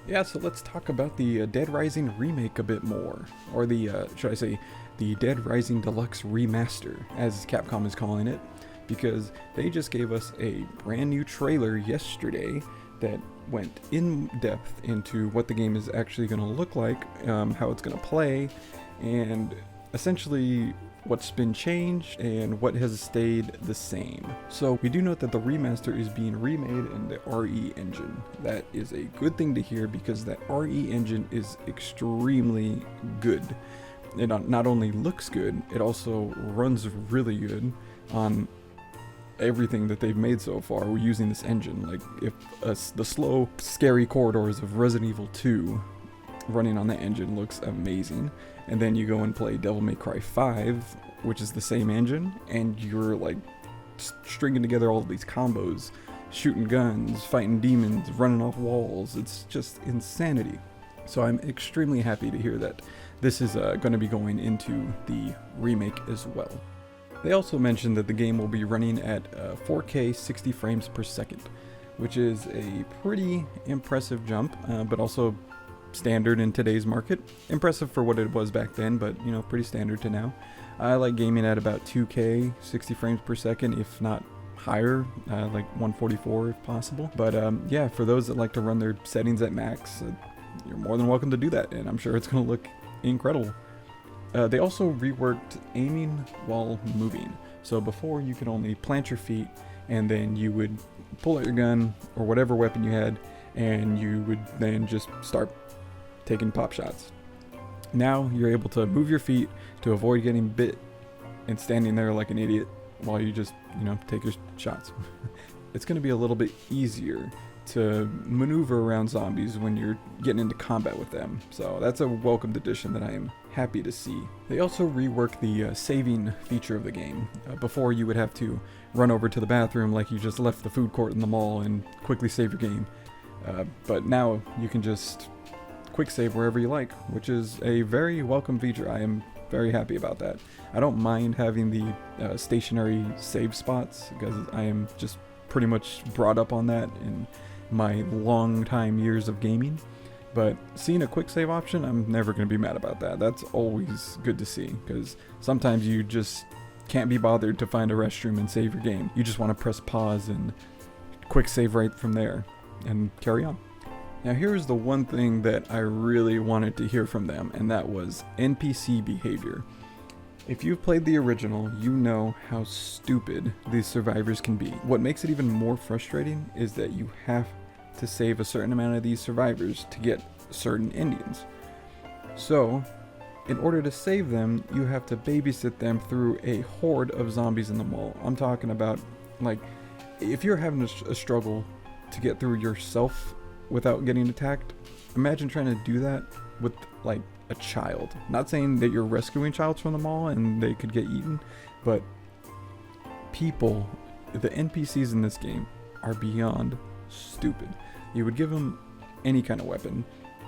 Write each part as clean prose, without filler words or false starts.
Yeah, so let's talk about the Dead Rising remake a bit more. Or the, should I say, the Dead Rising Deluxe Remaster, as Capcom is calling it. Because they just gave us a brand new trailer yesterday that went in depth into what the game is actually going to look like, how it's going to play, and essentially what's been changed and what has stayed the same. So we do note that the remaster is being remade in the RE engine. That is a good thing to hear because that RE engine is extremely good. It not only looks good, it also runs really good on everything that they've made so far. We're using this engine. Like if the slow, scary corridors of Resident Evil 2 running on that engine looks amazing, and then you go and play Devil May Cry 5, which is the same engine, and you're like stringing together all of these combos, shooting guns, fighting demons, running off walls. It's just insanity. So I'm extremely happy to hear that this is going to be going into the remake as well. They also mentioned that the game will be running at 4K 60 frames per second, which is a pretty impressive jump, but also standard in today's market. Impressive for what it was back then, but you know, pretty standard to now. I like gaming at about 2K 60 frames per second, if not higher, like 144 if possible. But yeah, for those that like to run their settings at max, you're more than welcome to do that, and I'm sure it's going to look incredible. They also reworked aiming while moving. So before you could only plant your feet and then you would pull out your gun or whatever weapon you had, and you would then just start taking pop shots. Now you're able to move your feet to avoid getting bit and standing there like an idiot while you just, take your shots. It's going to be a little bit easier to maneuver around zombies when you're getting into combat with them. So that's a welcomed addition that I am happy to see. They also reworked the saving feature of the game. Before you would have to run over to the bathroom like you just left the food court in the mall and quickly save your game. But now you can just quick save wherever you like, which is a very welcome feature. I am very happy about that. I don't mind having the stationary save spots because I am just pretty much brought up on that in my long time years of gaming. But seeing a quick save option, I'm never going to be mad about that. That's always good to see, because sometimes you just can't be bothered to find a restroom and save your game. You just want to press pause and quick save right from there and carry on. Now here's the one thing that I really wanted to hear from them, and that was NPC behavior. If you've played the original, you know how stupid these survivors can be. What makes it even more frustrating is that you have to save a certain amount of these survivors to get certain endings. So, in order to save them, you have to babysit them through a horde of zombies in the mall. I'm talking about, like, if you're having a struggle to get through yourself without getting attacked, imagine trying to do that with, like, a child. Not saying that you're rescuing childs from the mall and they could get eaten, but people, the NPCs in this game are beyond stupid. You would give them any kind of weapon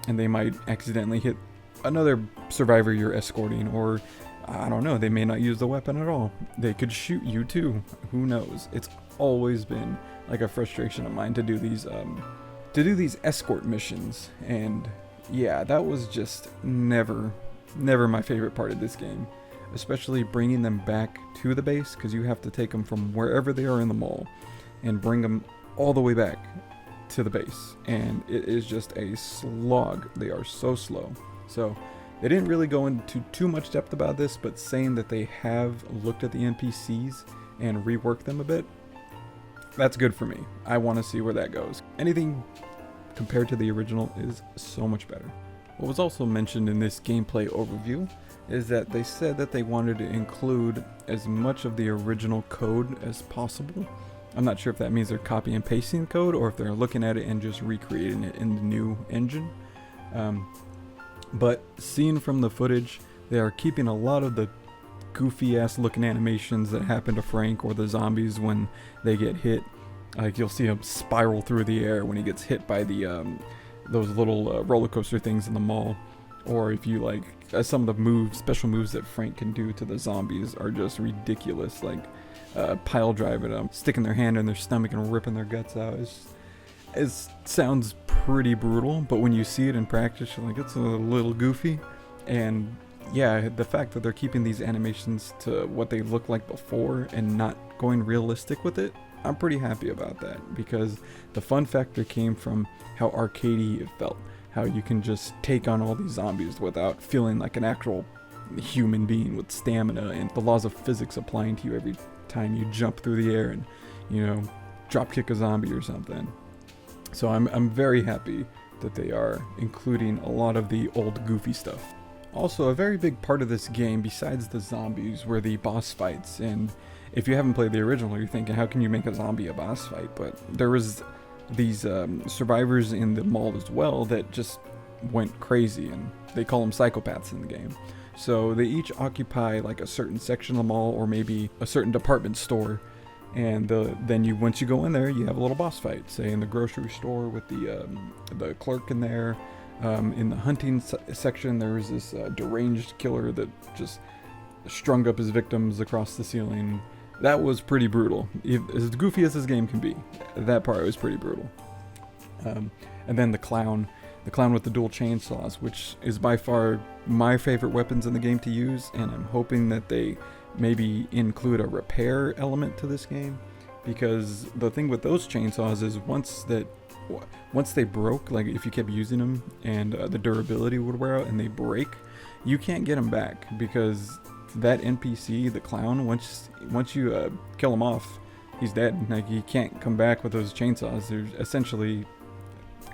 and they might accidentally hit another survivor you're escorting, or I don't know, they may not use the weapon at all. They could shoot you too. Who knows? It's always been like a frustration of mine to do these escort missions, and yeah, that was just never my favorite part of this game, especially bringing them back to the base, because you have to take them from wherever they are in the mall and bring them all the way back to the base, and it is just a slog. They are so slow. So they didn't really go into too much depth about this, but saying that they have looked at the NPCs and reworked them a bit, that's good for me. I want to see where that goes. Anything compared to the original is so much better. What was also mentioned in this gameplay overview is that they said that they wanted to include as much of the original code as possible. I'm not sure if that means they're copy and pasting the code or if they're looking at it and just recreating it in the new engine. But seeing from the footage, they are keeping a lot of the goofy ass looking animations that happen to Frank or the zombies when they get hit. Like you'll see him spiral through the air when he gets hit by the those little roller coaster things in the mall. Or if you like some of the special moves that Frank can do to the zombies are just ridiculous. Like pile driving them, sticking their hand in their stomach and ripping their guts out. It sounds pretty brutal, but when you see it in practice, you're like, it's a little goofy. And yeah, the fact that they're keeping these animations to what they look like before and not going realistic with it, I'm pretty happy about that, because the fun factor came from how arcadey it felt. How you can just take on all these zombies without feeling like an actual human being with stamina, and the laws of physics applying to you every time you jump through the air and, you know, drop kick a zombie or something. So I'm very happy that they are including a lot of the old goofy stuff. Also, a very big part of this game, besides the zombies, were the boss fights. And if you haven't played the original, you're thinking, how can you make a zombie a boss fight? But there was these survivors in the mall as well that just went crazy, and they call them psychopaths in the game. So they each occupy like a certain section of the mall, or maybe a certain department store. And then once you go in there, you have a little boss fight. Say in the grocery store with the clerk in there. In the hunting section, there was this deranged killer that just strung up his victims across the ceiling. That was pretty brutal. As goofy as this game can be, that part was pretty brutal. And then the clown with the dual chainsaws, which is by far my favorite weapons in the game to use, and I'm hoping that they maybe include a repair element to this game, because the thing with those chainsaws is once they broke, like if you kept using them and the durability would wear out and they break, you can't get them back, because that NPC, the clown, once you kill him off, he's dead. Like, he can't come back with those chainsaws. They're essentially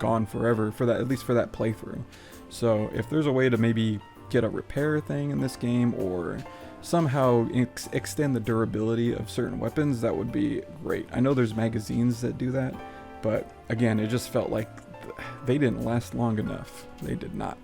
gone forever, for that, at least for that playthrough. So if there's a way to maybe get a repair thing in this game, or somehow extend the durability of certain weapons, that would be great. I know there's magazines that do that, but again, it just felt like they didn't last long enough. They did not.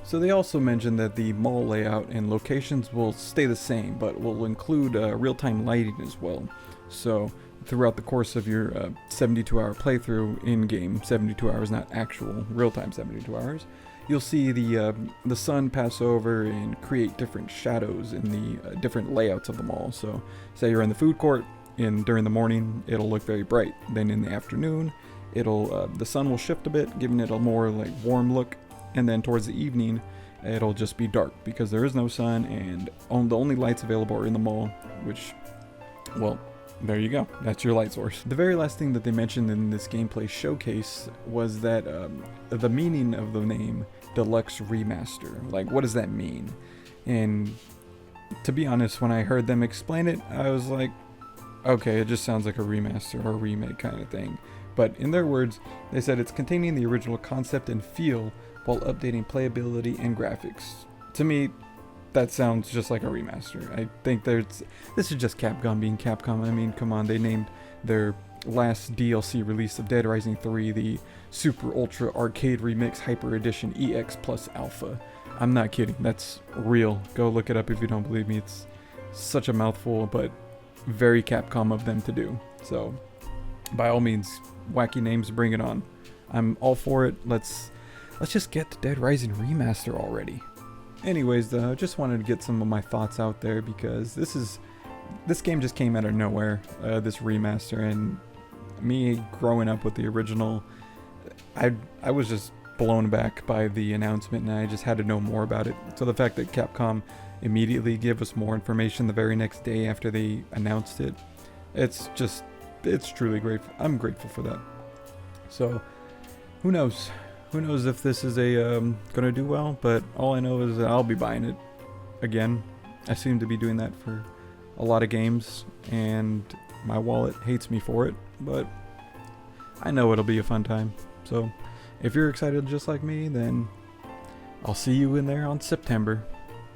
So they also mentioned that the mall layout and locations will stay the same, but will include real-time lighting as well. So throughout the course of your 72-hour playthrough, in-game 72 hours, not actual real-time 72 hours, you'll see the sun pass over and create different shadows in the different layouts of the mall. So say you're in the food court, during the morning it'll look very bright. Then in the afternoon, the sun will shift a bit, giving it a more like warm look. And then towards the evening, it'll just be dark, because there is no sun, and the only lights available are in the mall, which, well, there you go. That's your light source. The very last thing that they mentioned in this gameplay showcase was that the meaning of the name Deluxe Remaster. Like, what does that mean? And to be honest, when I heard them explain it, I was like, okay, it just sounds like a remaster or a remake kind of thing. But in their words, they said it's containing the original concept and feel while updating playability and graphics. To me, that sounds just like a remaster. I think this is just Capcom being Capcom. I mean, come on, they named their last DLC release of Dead Rising 3 the Super Ultra Arcade Remix Hyper Edition EX Plus Alpha. I'm not kidding, that's real. Go look it up if you don't believe me. It's such a mouthful, but very Capcom of them to do. So, by all means, wacky names, bring it on. I'm all for it. Let's just get the Dead Rising Remaster already. Anyways, just wanted to get some of my thoughts out there, because this game just came out of nowhere, this remaster, and me growing up with the original, I was just blown back by the announcement, and I just had to know more about it. So the fact that Capcom immediately gave us more information the very next day after they announced it, it's truly grateful. I'm grateful for that. So who knows? Who knows if this is gonna do well, but all I know is that I'll be buying it again. I seem to be doing that for a lot of games, and my wallet hates me for it, but I know it'll be a fun time. So if you're excited just like me, then I'll see you in there on September.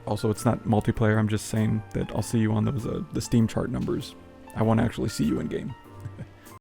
Also, it's not multiplayer. I'm just saying that I'll see you on those the Steam chart numbers. I want to actually see you in game.